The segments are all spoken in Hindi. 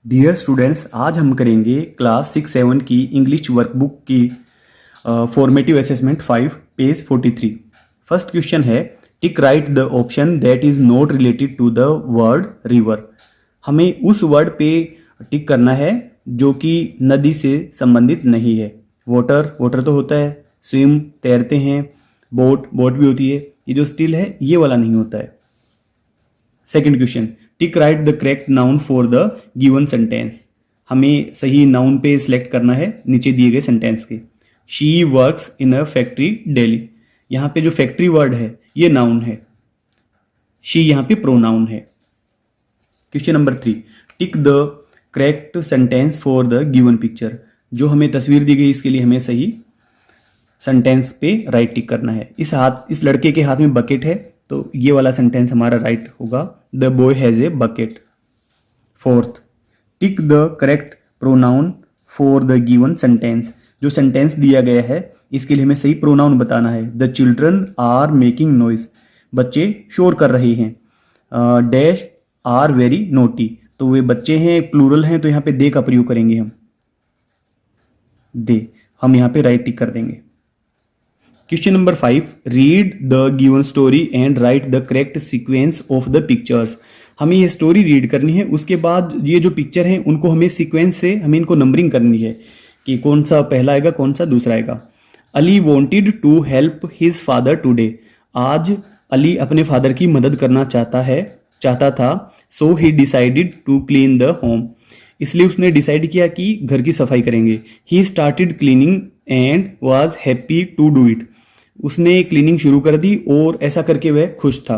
डियर स्टूडेंट्स, आज हम करेंगे क्लास 6-7 की इंग्लिश वर्कबुक की formative assessment 5 page 43। First question है, tick right the option that is not related to the word river. हमें उस वर्ड पे टिक करना है जो कि नदी से संबंधित नहीं है। वाटर, वाटर तो होता है, स्विम तैरते हैं, बोट, बोट भी होती है। ये जो स्टिल है ये वाला नहीं होता है। Second question, tick right the correct noun for the given sentence. हमें सही नाउन पे सिलेक्ट करना है नीचे दिए गए सेंटेंस के। She works in a factory daily. यहाँ पे जो फैक्ट्री वर्ड है ये नाउन है, शी यहाँ पे प्रोनाउन है। Question number 3, tick the correct sentence for the given picture. जो हमें तस्वीर दी गई इसके लिए हमें सही सेंटेंस पे राइट टिक करना है। इस लड़के के हाथ में बकेट है तो ये वाला सेंटेंस हमारा राइट होगा, the boy has a bucket. Fourth, tick the correct pronoun for the given sentence. जो सेंटेंस दिया गया है इसके लिए हमें सही प्रोनाउन बताना है। The children are making noise. बच्चे शोर कर रहे हैं। Dash are very naughty. तो वे बच्चे हैं, प्लूरल हैं, तो यहाँ पे दे का प्रयोग करेंगे हम। दे, हम यहाँ पे राइट टिक कर देंगे। Question number 5, read the given story and right the correct sequence of the pictures. हमें ये स्टोरी रीड करनी है, उसके बाद ये जो पिक्चर हैं उनको हमें सीक्वेंस से हमें इनको नंबरिंग करनी है कि कौन सा पहला आएगा कौन सा दूसरा आएगा। Ali wanted to help his father today. आज अली अपने फादर की मदद करना चाहता था। So he decided to clean the home. इसलिए उसने डिसाइड किया कि घर की सफाई करेंगे। He started cleaning and was happy to do it. उसने क्लीनिंग शुरू कर दी और ऐसा करके वह खुश था।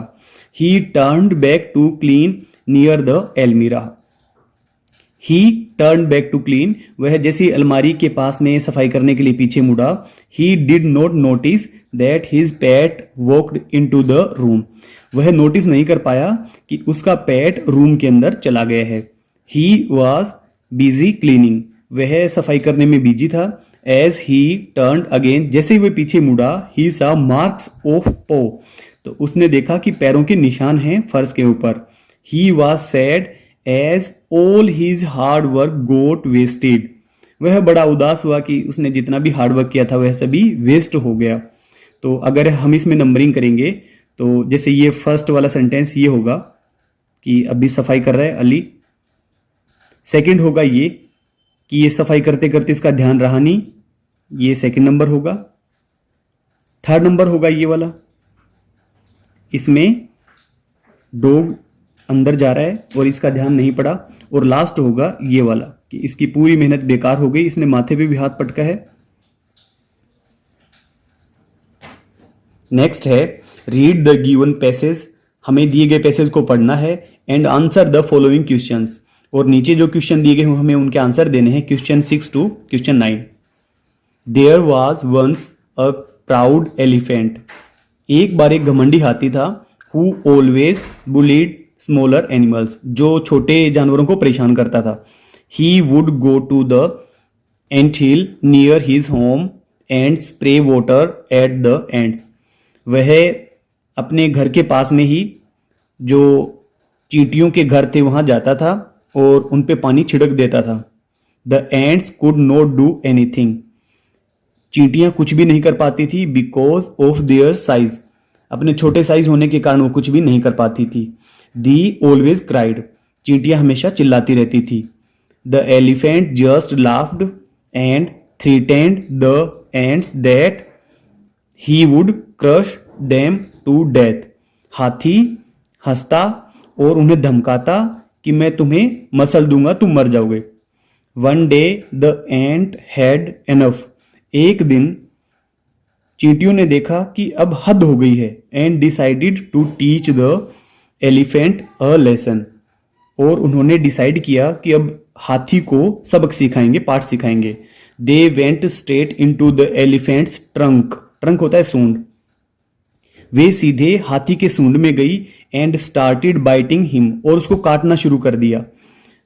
He turned back to clean near the almirah. He turn back to clean, वह जैसे अलमारी के पास में सफाई करने के लिए पीछे मुड़ा। He did not notice that his PAT walked into the room. वह नोटिस नहीं कर पाया कि उसका पैट रूम के अंदर चला गया है। ही वॉज बिजी क्लीनिंग, वह सफाई करने में बिजी था। एज ही टर्न अगेन, जैसे ही वह पीछे मुड़ा, ही सा मार्क्स ऑफ पो, तो उसने देखा कि पैरों के निशान हैं फर्श के ऊपर। He was sad as all his hard work got wasted. वह बड़ा उदास हुआ कि उसने जितना भी हार्ड वर्क किया था वह सभी वेस्ट हो गया। तो अगर हम इसमें नंबरिंग करेंगे तो जैसे ये फर्स्ट वाला सेंटेंस ये होगा कि अभी सफाई कर रहा है अली। सेकंड होगा ये कि ये सफाई करते करते इसका ध्यान रहा नहीं, ये सेकंड नंबर होगा। थर्ड नंबर होगा ये वाला, इसमें डॉग अंदर जा रहा है और इसका ध्यान नहीं पड़ा। और लास्ट होगा ये वाला कि इसकी पूरी मेहनत बेकार हो गई, इसने माथे पे भी हाथ पटका है। नेक्स्ट है, रीड द गिवन पैसेज। हमें दिए गए पैसेज को पढ़ना है and answer the following questions. और नीचे जो क्वेश्चन दिए गए हैं हमें उनके आंसर देने हैं, question 6 to question 9। There was once a proud elephant. एक बार एक घमंडी हाथी था। Who always bullied smaller animals, जो छोटे जानवरों को परेशान करता था। He would go to the anthill near his home and spray water at the ants. वह अपने घर के पास में ही जो चींटियों के घर थे वहां जाता था और उन पे पानी छिड़क देता था। The ends could not do anything. चींटियां कुछ भी नहीं कर पाती थी बिकॉज ऑफ देयर साइज। अपने छोटे साइज होने के कारण वो कुछ भी नहीं कर पाती थी। They always cried. चींटियां हमेशा चिल्लाती रहती थी। The elephant just laughed and threatened the ants that he would crush them to death. हाथी हंसता और उन्हें धमकाता कि मैं तुम्हें मसल दूंगा, तुम मर जाओगे। One day the ant had enough. एक दिन चींटियों ने देखा कि अब हद हो गई है and decided to teach the elephant a lesson. और उन्होंने डिसाइड किया कि अब हाथी को सबक सिखाएंगे, पाठ सिखाएंगे। They went straight into the elephants trunk. Trunk होता है सूंड। वे सीधे हाथी के सूंड में गई एंड स्टार्टेड बाइटिंग हिम, और उसको काटना शुरू कर दिया।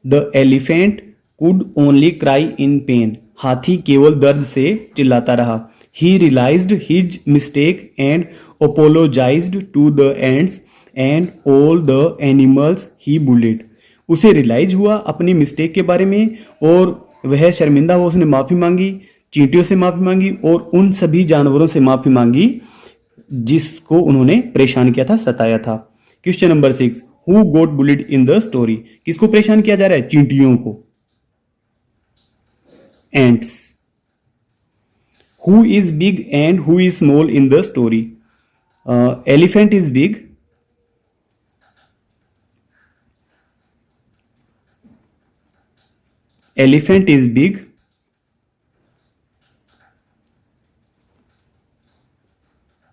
The elephant could only cry in pain. हाथी केवल दर्द से चिल्लाता रहा। He realized his mistake and apologized to the ants and all the animals he bullied. उसे रियलाइज हुआ अपनी मिस्टेक के बारे में और वह शर्मिंदा हुआ, उसने माफ़ी मांगी, चींटियों से माफ़ी मांगी और उन सभी जानवरों से माफ़ी मांगी जिसको उन्होंने परेशान किया था, सताया था। Question number 6, who got bullied in the story? किसको परेशान किया जा रहा है? चींटियों को, ants. Who is big and who is small in the story? Elephant is big, elephant is big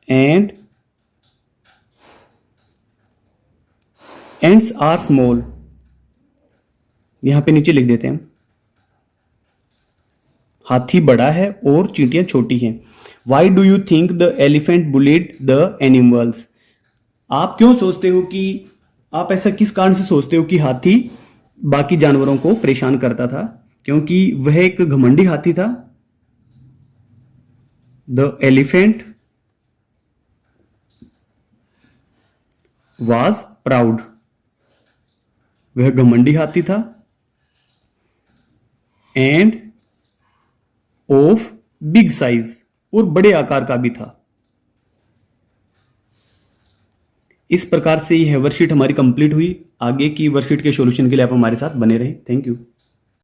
and ants are small। यहां पे नीचे लिख देते हैं, हाथी बड़ा है और चींटियां छोटी हैं। Why do you think the elephant bullied the animals? आप क्यों सोचते हो कि, आप ऐसा किस कारण से सोचते हो कि हाथी बाकी जानवरों को परेशान करता था? क्योंकि वह एक घमंडी हाथी था। द एलिफेंट वाज प्राउड, वह घमंडी हाथी था, एंड ऑफ बिग साइज, और बड़े आकार का भी था। इस प्रकार से यह वर्कशीट हमारी कंप्लीट हुई। आगे की वर्कशीट के सॉल्यूशन के लिए आप हमारे साथ बने रहें। Thank you.